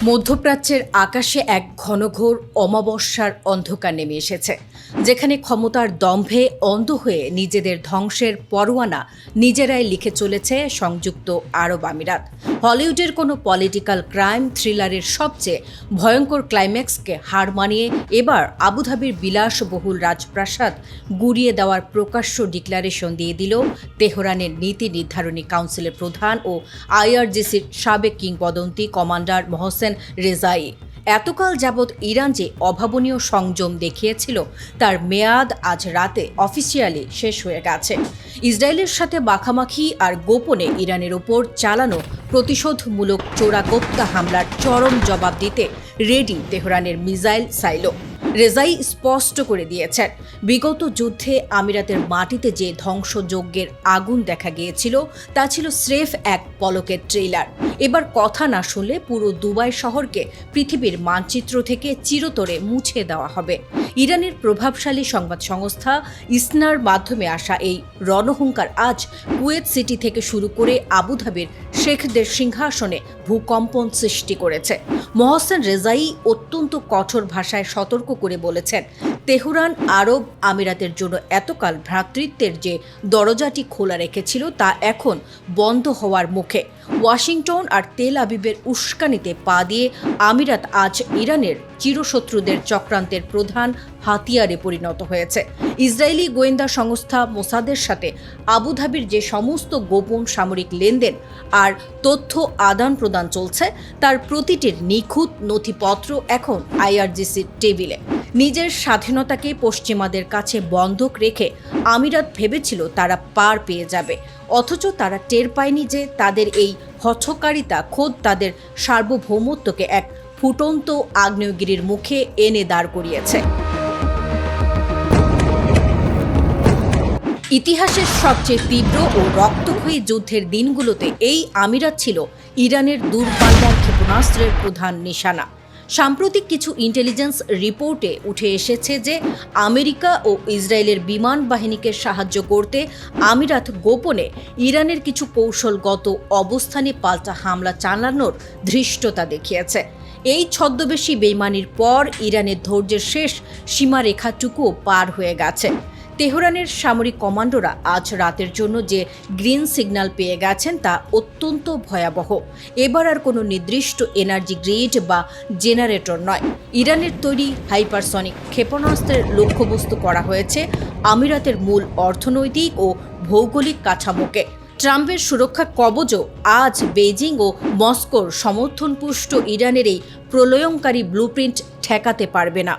মধ্যপ্রাচ্যের আকাশে এক ঘনঘোর অমাবস্যার অন্ধকার নেমে এসেছে, যেখানে ক্ষমতার দম্ভে অন্ধ হয়ে নিজেদের ধ্বংসের পরোয়ানা নিজেরাই লিখে চলেছে সংযুক্ত আরব আমিরাত। হলিউডের কোনো পলিটিক্যাল ক্রাইম থ্রিলারের সবচেয়ে ভয়ঙ্কর ক্লাইম্যাক্সকে হার মানিয়ে এবার আবুধাবির বিলাসবহুল রাজপ্রাসাদ গুড়িয়ে দেওয়ার প্রকাশ্য ডিক্লারেশন দিয়ে দিল তেহরানের নীতি নির্ধারণী কাউন্সিলের প্রধান ও আইআরজিসির সাবেক কিংবদন্তি কমান্ডার মোহসেন রেজাই। এতকাল যাবৎ ইরান যে অভাবনীয় সংযম দেখিয়েছিল তার মেয়াদ আজ রাতে অফিসিয়ালি শেষ হয়ে গেছে। ইসরায়েলের সাথে মাখামাখি আর গোপনে ইরানের ওপর চালানো প্রতিশোধমূলক চোরাগোপ্তা হামলার চরম জবাব দিতে রেডি তেহরানের মিসাইল সাইলো। রেজাই স্পষ্ট করে দিয়েছেন, বিগত যুদ্ধে আমিরাতের মাটিতে যে ধ্বংসযজ্ঞের আগুন দেখা গিয়েছিল তা ছিল স্রেফ এক পলকের ট্রেইলার। এবার কথা না শুনলে পুরো দুবাই শহরকে পৃথিবীর মানচিত্র থেকে চিরতরে মুছে দেওয়া হবে। ইরানের প্রভাবশালী সংবাদ সংস্থা ইসনার মাধ্যমে আসা এই রণহুঙ্কার আজ কুয়েত সিটি থেকে শুরু করে আবুধাবির শেখদের সিংহাসনে ভূকম্পন সৃষ্টি করেছে। মোহসেন রেজাই অত্যন্ত কঠোর ভাষায় সতর্ক করে বলেছেন, তেহরান আরব আমিরাতের জন্য এতকাল ভ্রাতৃত্বের যে দরজাটি খোলা রেখেছিল তা এখন বন্ধ হওয়ার মুখে। ওয়াশিংটন আর তেল আবিবের উস্কানিতে পা দিয়ে আমিরাত আজ ইরানের চিরশত্রুদের চক্রান্তের প্রধান হাতিয়ারে পরিণত হয়েছে। ইসরায়েলি গোয়েন্দা সংস্থা মোসাদের সাথে আবুধাবির যে সমস্ত গোপন সামরিক লেনদেন আর তথ্য আদান প্রদান চলছে তার প্রতিটির নিখুঁত নথিপত্র এখন আইআরজিসির টেবিলে। নিজের স্বাধীনতাকে পশ্চিমাদের কাছে বন্ধক রেখে আমিরাত ভেবেছিল তারা পার পেয়ে যাবে, অথচ তারা টের পায়নি যে তাদের এই হঠকারিতা খোদ তাদের সার্বভৌমত্বকে এক ফুটন্ত আগ্নেয়গিরির মুখে এনে দাঁড় করিয়েছে। ইতিহাসের সবচেয়ে তীব্র ও রক্তক্ষয়ী যুদ্ধের দিনগুলোতে এই আমিরাত ছিল ইরানের দূরপাল্লার ক্ষেপণাস্ত্রের প্রধান নিশানা। সাম্প্রতিক কিছু ইন্টেলিজেন্স রিপোর্টে উঠে এসেছে যে আমেরিকা ও ইসরায়েলের বিমান বাহিনীকে সাহায্য করতে আমিরাত গোপনে ইরানের কিছু কৌশলগত অবস্থানে পাল্টা হামলা চালানোর ধৃষ্টতা দেখিয়েছে। এই ছদ্মবেশী বেইমানির পর ইরানের ধৈর্যের শেষ সীমারেখাটুকুও পার হয়ে গেছে। তেহরানের সামরিক কমান্ডোরা আজ রাতের জন্য যে গ্রিন সিগন্যাল পেয়ে গেছেন তা অত্যন্ত ভয়াবহ। এবার আর কোনো নির্দিষ্ট এনার্জি গ্রিড বা জেনারেটর নয়, ইরানের তৈরি হাইপারসনিক ক্ষেপণাস্ত্রের লক্ষ্যবস্তু করা হয়েছে আমিরাতের মূল অর্থনৈতিক ও ভৌগোলিক কাঠামোকে। ট্রাম্পের সুরক্ষা কবচও আজ বেইজিং ও মস্কোর সমর্থনপুষ্ট ইরানের এই প্রলয়ঙ্কারী ব্লুপ্রিন্ট ঠেকাতে পারবে না।